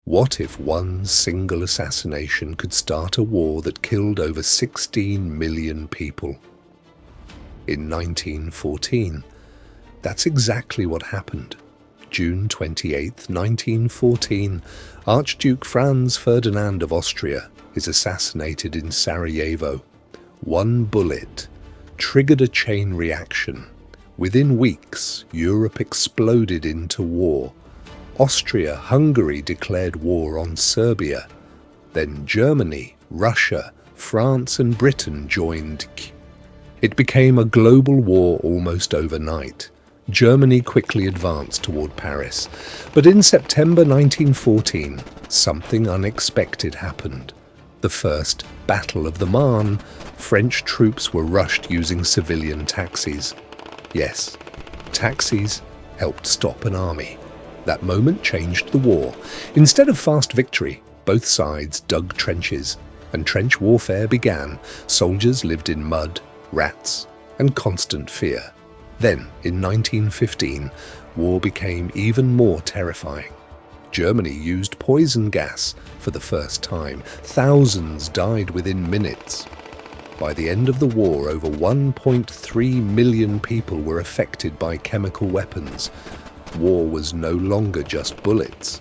What if one single assassination could start a war that killed over 16 million people? In 1914, that's exactly what happened. June 28, 1914, Archduke Franz Ferdinand of Austria is assassinated in Sarajevo. One bullet triggered a chain reaction. Within weeks, Europe exploded into war. Austria-Hungary declared war on Serbia. Then Germany, Russia, France and Britain joined. It became a global war almost overnight. Germany quickly advanced toward Paris. But in September 1914, something unexpected happened. The First Battle of the Marne, French troops were rushed using civilian taxis. Yes, taxis helped stop an army. That moment changed the war. Instead of fast victory, both sides dug trenches, and trench warfare began. Soldiers lived in mud, rats, and constant fear. Then, in 1915, war became even more terrifying. Germany used poison gas for the first time. Thousands died within minutes. By the end of the war, over 1.3 million people were affected by chemical weapons. War was no longer just bullets.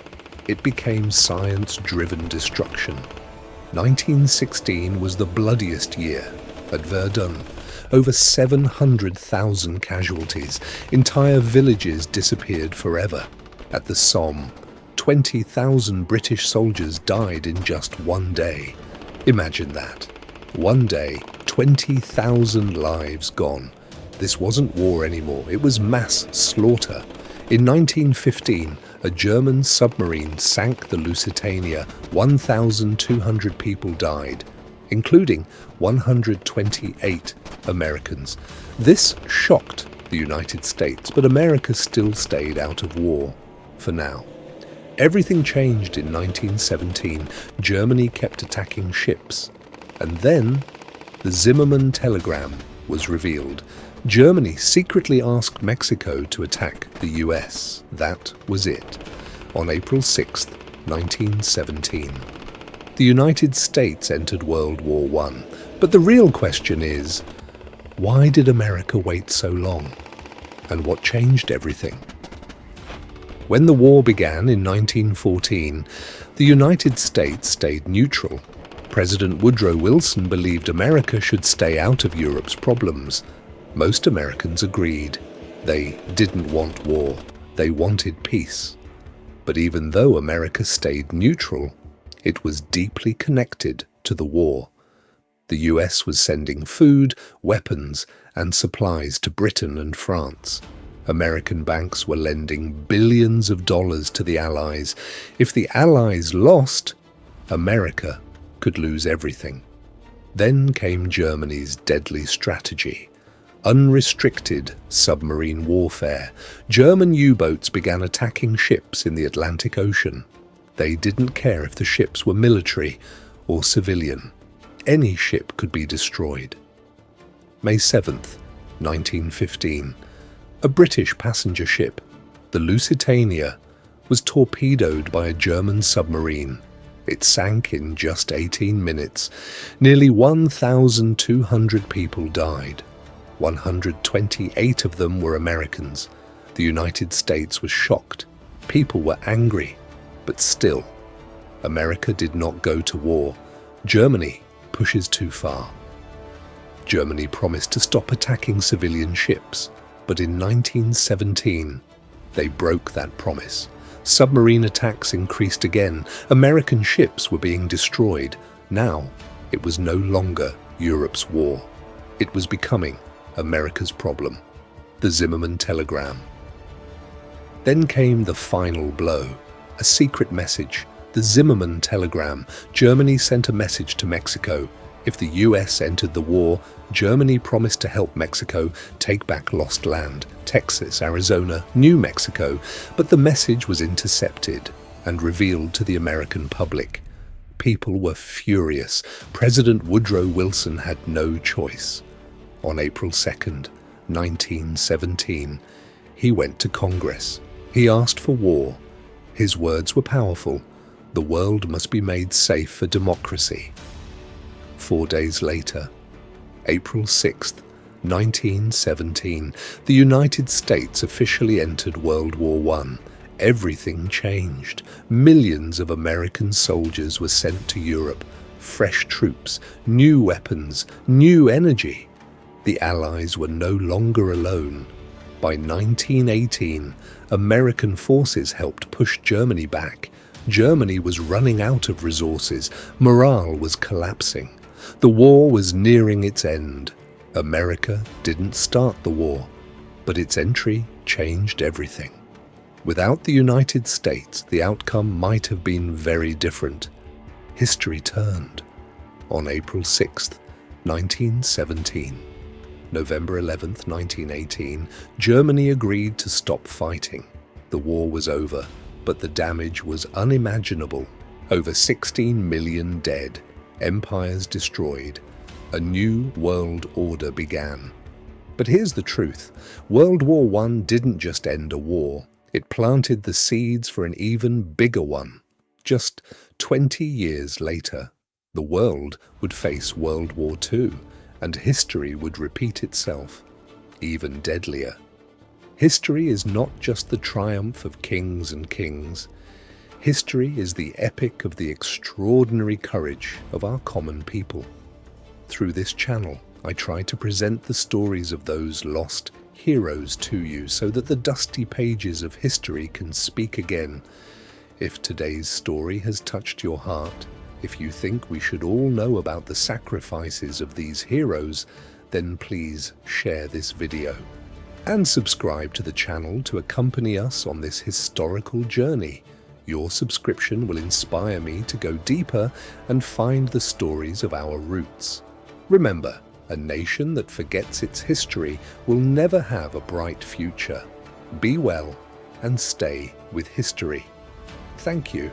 It became science-driven destruction. 1916 was the bloodiest year. At Verdun, over 700,000 casualties. Entire villages disappeared forever. At the Somme, 20,000 British soldiers died in just one day. Imagine that. One day, 20,000 lives gone. This wasn't war anymore, it was mass slaughter. In 1915, a German submarine sank the Lusitania. 1,200 people died, including 128 Americans. This shocked the United States, but America still stayed out of war, for now. Everything changed in 1917. Germany kept attacking ships. And then, the Zimmermann telegram was revealed. Germany secretly asked Mexico to attack the US. That was it. On April 6, 1917. The United States entered World War I. But the real question is, why did America wait so long? And what changed everything? When the war began in 1914, the United States stayed neutral. President Woodrow Wilson believed America should stay out of Europe's problems. Most Americans agreed. They didn't want war. They wanted peace. But even though America stayed neutral, it was deeply connected to the war. The US was sending food, weapons, and supplies to Britain and France. American banks were lending billions of dollars to the Allies. If the Allies lost, America could lose everything. Then came Germany's deadly strategy. Unrestricted submarine warfare. German U-boats began attacking ships in the Atlantic Ocean. They didn't care if the ships were military or civilian. Any ship could be destroyed. May 7th, 1915. A British passenger ship, the Lusitania, was torpedoed by a German submarine. It sank in just 18 minutes. Nearly 1,200 people died. 128 of them were Americans. The United States was shocked. People were angry. But still, America did not go to war. Germany pushes too far. Germany promised to stop attacking civilian ships, but in 1917, they broke that promise. Submarine attacks increased again. American ships were being destroyed. Now, it was no longer Europe's war. It was becoming America's problem. The Zimmermann telegram. Then came the final blow. A secret message. The Zimmermann telegram. Germany sent a message to Mexico. If the US entered the war, Germany promised to help Mexico take back lost land, Texas, Arizona, New Mexico, but the message was intercepted and revealed to the American public. People were furious. President Woodrow Wilson had no choice. On April 2nd, 1917, he went to Congress. He asked for war. His words were powerful. The world must be made safe for democracy. 4 days later, April 6th, 1917, the United States officially entered World War I. Everything changed. Millions of American soldiers were sent to Europe. Fresh troops, new weapons, new energy. The Allies were no longer alone. By 1918, American forces helped push Germany back. Germany was running out of resources. Morale was collapsing. The war was nearing its end. America didn't start the war, but its entry changed everything. Without the United States, the outcome might have been very different. History turned on April 6th, 1917. November 11th, 1918, Germany agreed to stop fighting. The war was over, but the damage was unimaginable. Over 16 million dead, empires destroyed. A new world order began. But here's the truth. World War I didn't just end a war. It planted the seeds for an even bigger one. Just 20 years later, the world would face World War II, and history would repeat itself, even deadlier. History is not just the triumph of kings and kings. History is the epic of the extraordinary courage of our common people. Through this channel, I try to present the stories of those lost heroes to you so that the dusty pages of history can speak again. If today's story has touched your heart, if you think we should all know about the sacrifices of these heroes, then please share this video and subscribe to the channel to accompany us on this historical journey. Your subscription will inspire me to go deeper and find the stories of our roots. Remember, a nation that forgets its history will never have a bright future. Be well and stay with history. Thank you.